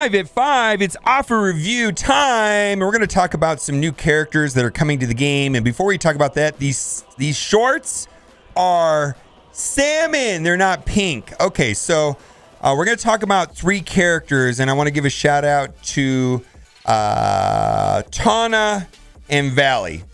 At 5, it's offer review time. We're going to talk about some new characters that are coming to the game. And before we talk about that, these shorts are salmon. They're not pink. Okay, so we're going to talk about 3 characters, and I want to give a shout out to Tana and Valley.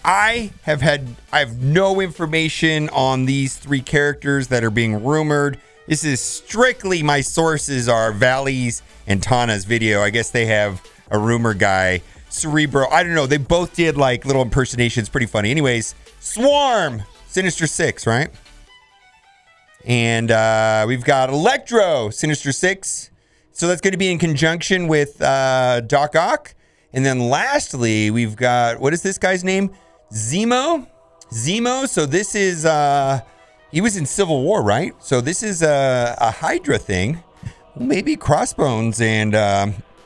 I have no information on these 3 characters that are being rumored. This is strictly my sources are Valley's and Tana's video. I guess they have a rumor guy, Cerebro. I don't know. They both did like little impersonations. Pretty funny. Anyways, Swarm, Sinister 6, right? And we've got Electro, Sinister 6. So that's going to be in conjunction with Doc Ock. And then lastly, we've got, what is this guy's name? Zemo. So this is, he was in Civil War, right? So this is a Hydra thing. Maybe Crossbones and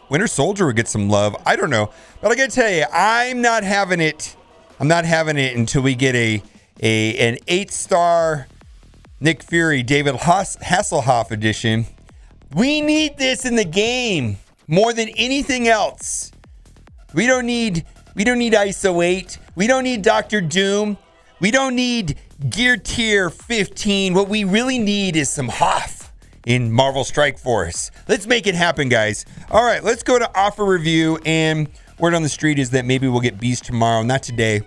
Winter Soldier would get some love. I don't know. But I got to tell you, I'm not having it. I'm not having it until we get an 8-star Nick Fury, David Hasselhoff edition. We need this in the game more than anything else. We don't need ISO 8. We don't need Doctor Doom. We don't need Gear Tier 15. What we really need is some Hoff in Marvel Strike Force. Let's make it happen, guys. All right, let's go to offer review. And word on the street is that maybe we'll get Beast tomorrow, not today.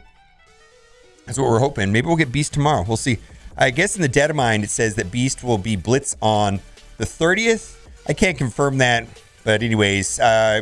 That's what we're hoping. Maybe we'll get Beast tomorrow. We'll see. I guess in the data mine, it says that Beast will be Blitz on the 30th. I can't confirm that. But anyways,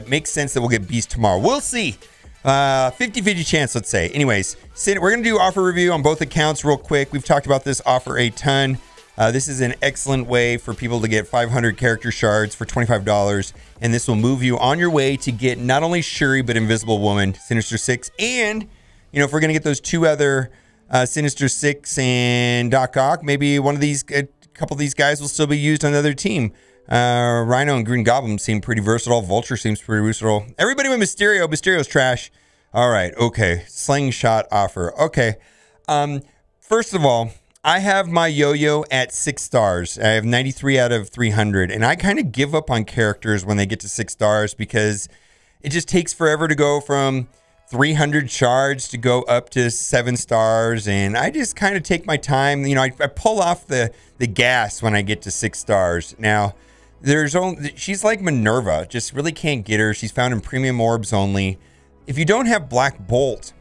makes sense that we'll get Beast tomorrow. We'll see. 50-50 chance, let's say. Anyways, we're going to do offer review on both accounts real quick. We've talked about this offer a ton. This is an excellent way for people to get 500 character shards for $25. And this will move you on your way to get not only Shuri, but Invisible Woman, Sinister 6. And, you know, if we're going to get those 2 other Sinister 6 and Doc Ock, maybe one of these, a couple of these guys will still be used on the other team. Rhino and Green Goblin seem pretty versatile. Vulture seems pretty versatile. Everybody with Mysterio. Mysterio's trash. All right. Okay. Slingshot offer. Okay. First of all, I have my yo-yo at 6 stars. I have 93 out of 300. And I kind of give up on characters when they get to 6 stars because it just takes forever to go from 300 shards to go up to 7 stars. And I just kind of take my time. You know, I pull off the gas when I get to 6 stars. Now, she's like Minerva. Just really can't get her. She's found in premium orbs only. If you don't have Black Bolt,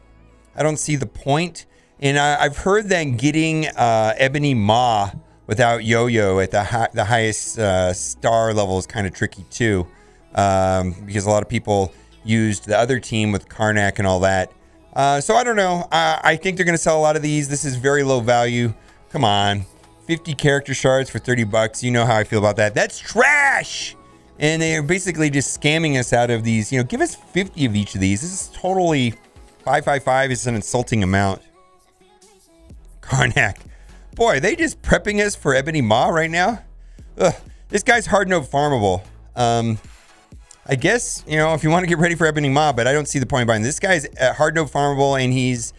I don't see the point. And I've heard that getting Ebony Maw without Yo-Yo at the highest star level is kind of tricky too. Because a lot of people used the other team with Karnak and all that. So I don't know. I think they're going to sell a lot of these. This is very low value. Come on. 50 character shards for $30. You know how I feel about that. That's trash. And they're basically just scamming us out of these. You know, give us 50 of each of these. This is totally 555 is an insulting amount. Karnak. Boy, are they just prepping us for Ebony Maw right now? Ugh, this guy's hard note farmable. I guess, you know, if you want to get ready for Ebony Maw, but I don't see the point in buying this. Guy's hard note farmable, and he's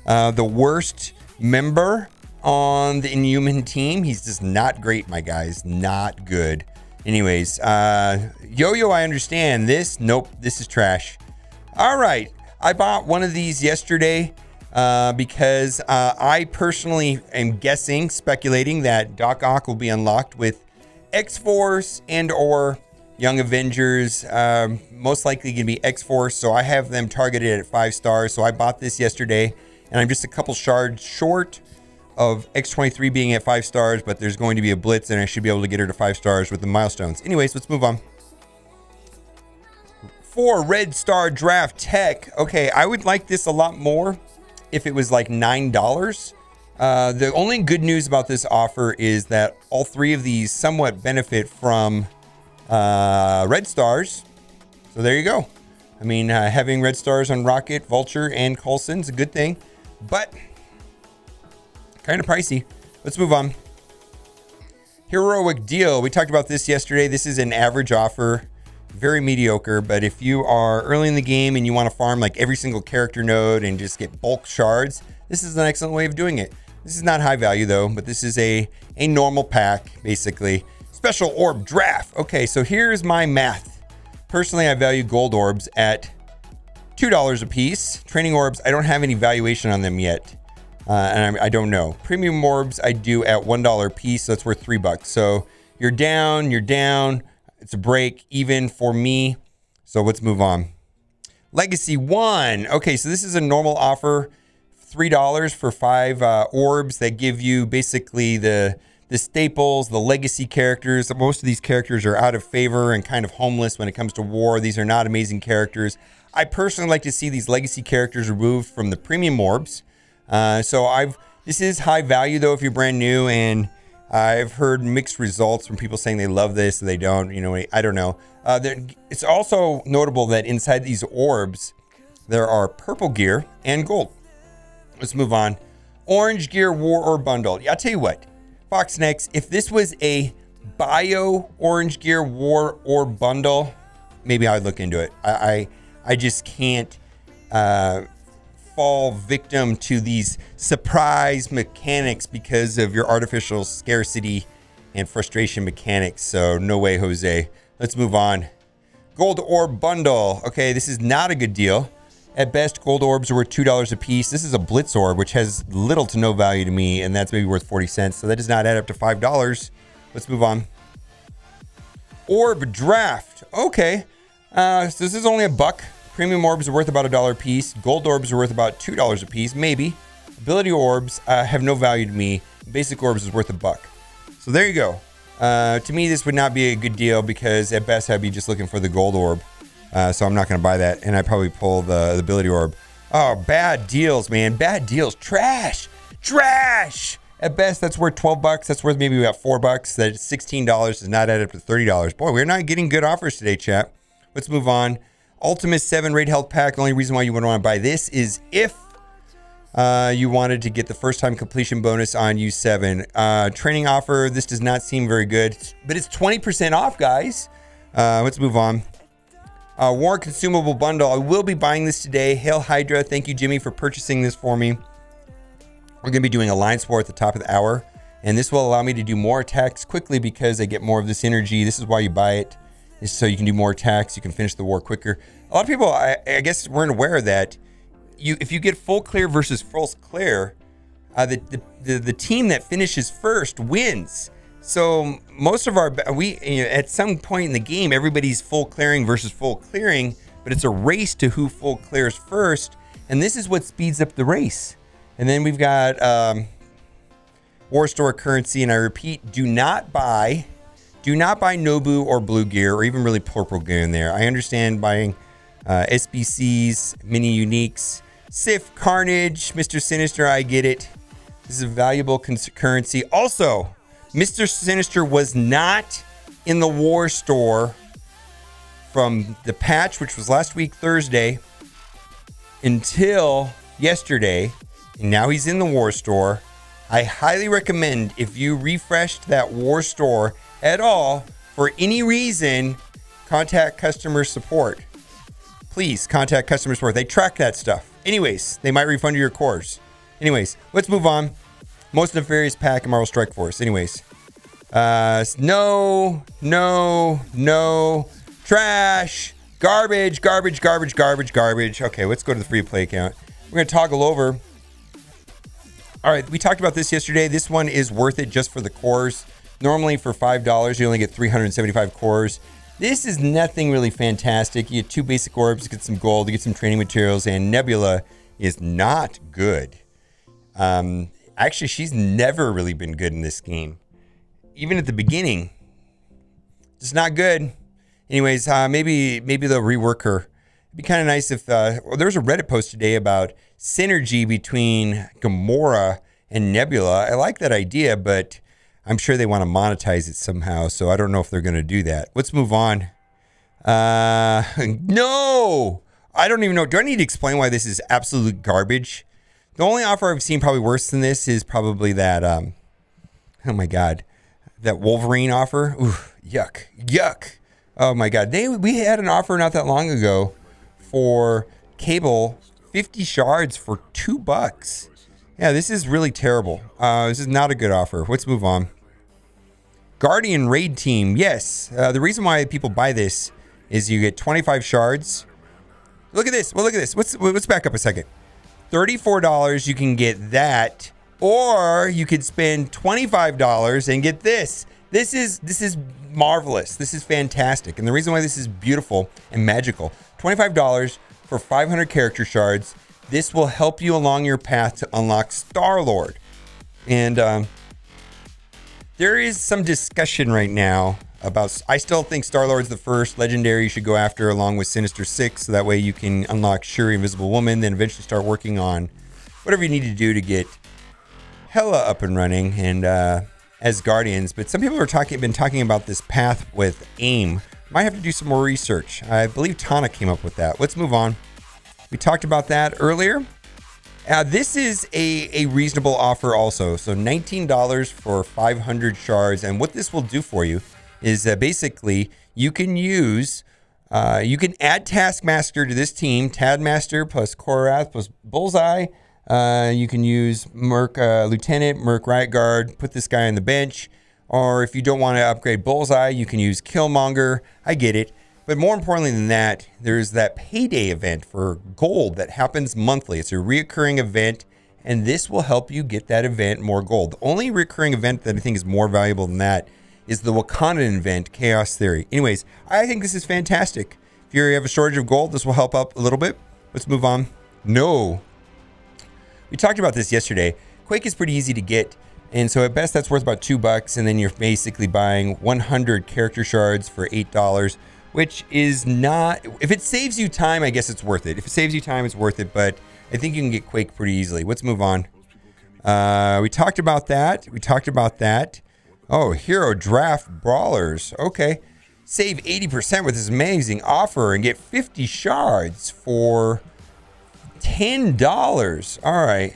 the worst member on the Inhuman team. He's just not great, my guys. Not good. Anyways, Yo-Yo, I understand. This, nope, this is trash. All right, I bought one of these yesterday because I personally am guessing, speculating that Doc Ock will be unlocked with X-Force and or Young Avengers. Most likely going to be X-Force, so I have them targeted at 5 stars. So I bought this yesterday, and I'm just a couple shards short of X-23 being at 5 stars, but there's going to be a blitz, and I should be able to get her to 5 stars with the milestones. Anyways, let's move on. For Red Star Draft Tech, okay, I would like this a lot more if it was like $9. The only good news about this offer is that all 3 of these somewhat benefit from red stars. So there you go. I mean, having red stars on Rocket, Vulture, and Coulson is a good thing, but kind of pricey. Let's move on. Heroic Deal. We talked about this yesterday. This is an average offer. Very mediocre, but if you are early in the game and you want to farm like every single character node and just get bulk shards, this is an excellent way of doing it. This is not high value though, but this is a normal pack, basically. Special Orb Draft. Okay, so here's my math. Personally, I value gold orbs at $2 a piece. Training orbs, I don't have any valuation on them yet. And I don't know. Premium orbs, I do at $1 a piece. So that's worth $3. So you're down. It's a break even for me. So let's move on. Legacy 1. Okay, so this is a normal offer. $3 for 5 orbs that give you basically the staples, the legacy characters. Most of these characters are out of favor and kind of homeless when it comes to war. These are not amazing characters. I personally like to see these legacy characters removed from the premium orbs. This is high value though if you're brand new, and I've heard mixed results from people saying they love this, they don't. You know, I don't know. It's also notable that inside these orbs there are purple gear and gold. Let's move on. Orange gear war orb bundle. Yeah, I'll tell you what, Foxnex, if this was a bio orange gear war orb bundle, maybe I'd look into it. I just can't fall victim to these surprise mechanics because of your artificial scarcity and frustration mechanics. So no way, Jose. Let's move on. Gold orb bundle. Okay, this is not a good deal. At best, gold orbs are worth $2 a piece. This is a blitz orb, which has little to no value to me, and that's maybe worth 40 cents. So that does not add up to $5. Let's move on. Orb draft. Okay, so this is only $1. Premium orbs are worth about $1 a piece. Gold orbs are worth about $2 a piece, maybe. Ability orbs have no value to me. Basic orbs is worth $1. So there you go. To me, this would not be a good deal because at best I'd be just looking for the gold orb. So I'm not going to buy that, and I'd probably pull the ability orb. Oh, bad deals, man. Bad deals. Trash. Trash. At best, that's worth $12. That's worth maybe about $4. That $16 does not add up to $30. Boy, we're not getting good offers today, chat. Let's move on. Ultimate 7 raid health pack. The only reason why you would want to buy this is if you wanted to get the first time completion bonus on U7. Training offer. This does not seem very good, but it's 20% off, guys. Let's move on. War consumable bundle. I will be buying this today. Hail Hydra. Thank you, Jimmy, for purchasing this for me. We're going to be doing Alliance War at the top of the hour, and this will allow me to do more attacks quickly because I get more of this energy. This is why you buy it, is so you can do more attacks. You can finish the war quicker. A lot of people, I guess, weren't aware that if you get full clear versus false clear, the team that finishes first wins. So most of at some point in the game, everybody's full clearing versus full clearing, but it's a race to who full clears first, and this is what speeds up the race. And then we've got War Store currency, and I repeat, do not buy Nobu or blue gear or even really purple gear in there. I understand buying SBCs, mini uniques, Sif, Carnage, Mr. Sinister, I get it. This is a valuable currency. Also, Mr. Sinister was not in the War Store from the patch, which was last week, Thursday, until yesterday. And now he's in the War Store. I highly recommend, if you refreshed that War Store at all, for any reason, contact customer support. Please contact customer support. They track that stuff. Anyways, they might refund you your cores. Anyways, let's move on. Most nefarious pack in Marvel Strike Force. Anyways. No. Trash. Garbage. Okay, let's go to the free play account. We're going to toggle over. All right, we talked about this yesterday. This one is worth it just for the cores. Normally for $5, you only get 375 cores. This is nothing really fantastic. You get 2 basic orbs, you get some gold, you get some training materials, and Nebula is not good. Actually, she's never really been good in this game. Even at the beginning, just not good. Anyways, maybe they'll rework her. It'd be kind of nice if well, there was a Reddit post today about synergy between Gamora and Nebula. I like that idea, but I'm sure they want to monetize it somehow, so I don't know if they're going to do that. Let's move on. No! I don't even know. Do I need to explain why this is absolute garbage? The only offer I've seen probably worse than this is probably that, oh my God, that Wolverine offer. Ooh, yuck. Oh my God. We had an offer not that long ago for Cable, 50 shards for $2. Yeah, this is really terrible. This is not a good offer. Let's move on. Guardian Raid Team. Yes, the reason why people buy this is you get 25 shards. Look at this. Well, look at this. Let's back up a second. $34, you can get that, or you could spend $25 and get this. This is marvelous. This is fantastic. And the reason why this is beautiful and magical, $25 for 500 character shards. This will help you along your path to unlock Star-Lord. And there is some discussion right now about, I still think Star-Lord's the first legendary you should go after along with Sinister Six, so that way you can unlock Shuri, Invisible Woman, then eventually start working on whatever you need to do to get Hela up and running and as Guardians. But some people are been talking about this path with AIM. Might have to do some more research. I believe Tana came up with that. Let's move on. We talked about that earlier. This is a reasonable offer also. So $19 for 500 shards. And what this will do for you is basically you can use, you can add Taskmaster to this team. Tadmaster plus Korath plus Bullseye. You can use Merc Lieutenant, Merc Riot Guard, put this guy on the bench. Or if you don't want to upgrade Bullseye, you can use Killmonger. I get it. But more importantly than that, there's that payday event for gold that happens monthly. It's a reoccurring event, and this will help you get that event more gold. The only recurring event that I think is more valuable than that is the Wakandan event, Chaos Theory. Anyways, I think this is fantastic. If you have a shortage of gold, this will help up a little bit. Let's move on. No. We talked about this yesterday. Quake is pretty easy to get. And so at best, that's worth about $2. And then you're basically buying 100 character shards for $8, which is not, if it saves you time, I guess it's worth it. If it saves you time, it's worth it. But I think you can get Quake pretty easily. Let's move on. We talked about that. Oh, Hero Draft Brawlers. Okay. Save 80% with this amazing offer and get 50 shards for $10. All right.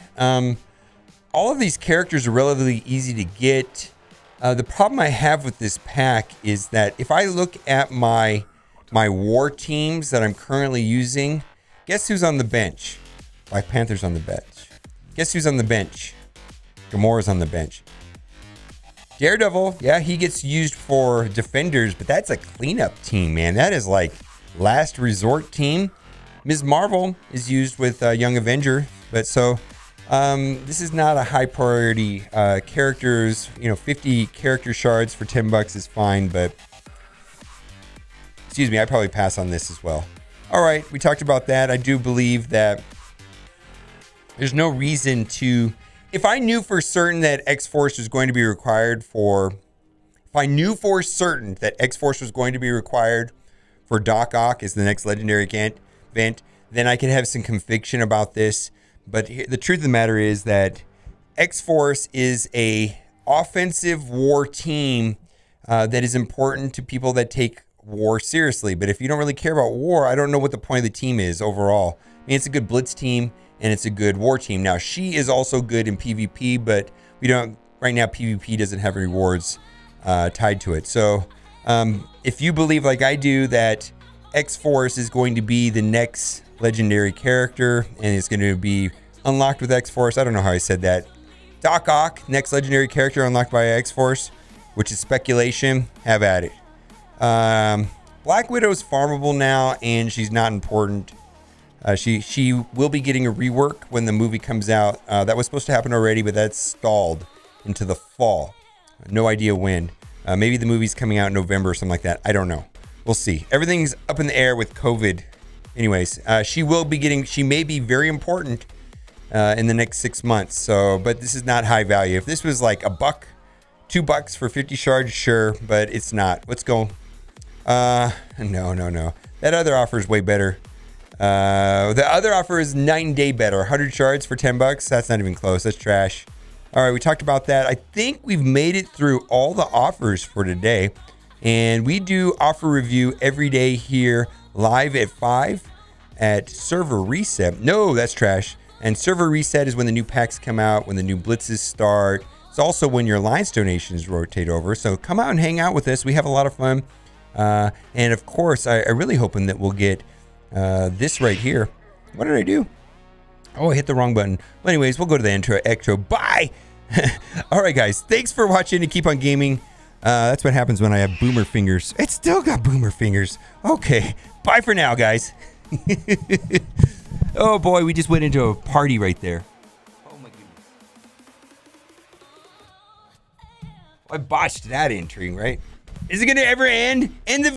All of these characters are relatively easy to get. The problem I have with this pack is that if I look at my war teams that I'm currently using, guess who's on the bench? Black Panther's on the bench. Guess who's on the bench? Gamora's on the bench. Daredevil, yeah, he gets used for defenders, but that's a cleanup team, man. That is like last resort team. Ms. Marvel is used with Young Avenger, but so this is not a high priority characters. 50 character shards for $10 is fine, but excuse me, I probably pass on this as well. All right, we talked about that. I do believe that there's no reason to, if I knew for certain that X-Force was going to be required for, if I knew for certain that X-Force was going to be required for Doc Ock as the next legendary event, then I could have some conviction about this. But the truth of the matter is that X-Force is a offensive war team that is important to people that take war seriously. But if you don't really care about war, I don't know what the point of the team is overall. I mean, it's a good blitz team and it's a good war team. Now, she is also good in PvP, but we don't, right now, PvP doesn't have rewards tied to it. So if you believe like I do that X-Force is going to be the next legendary character and it's going to be unlocked with X-Force, I don't know how I said that. Doc Ock, next legendary character unlocked by X-Force, which is speculation, have at it. Black Widow's farmable now and she's not important. She will be getting a rework when the movie comes out. That was supposed to happen already, but that's stalled into the fall. No idea when. Maybe the movie's coming out in November or something like that. I don't know. We'll see. Everything's up in the air with COVID. Anyways, she may be very important in the next 6 months. So, but this is not high value. If this was like $1, $2 for 50 shards, sure, but it's not. Let's go. No. That other offer is way better. The other offer is 9-day better. 100 shards for $10. That's not even close. That's trash. All right, we talked about that. I think we've made it through all the offers for today. And we do offer review every day here live at 5 at Server Reset. No, that's trash. And Server Reset is when the new packs come out, when the new blitzes start. It's also when your Alliance donations rotate over. So come out and hang out with us. We have a lot of fun. And of course, I really hoping that we'll get this right here. What did I do? Oh, I hit the wrong button. Well, anyways, we'll go to the intro. Bye. All right, guys. Thanks for watching and keep on gaming. That's what happens when I have boomer fingers. It's still got boomer fingers. Okay. Bye for now, guys. Oh, boy. We just went into a party right there. Oh, my goodness. I botched that entry, right? Is it going to ever end? End the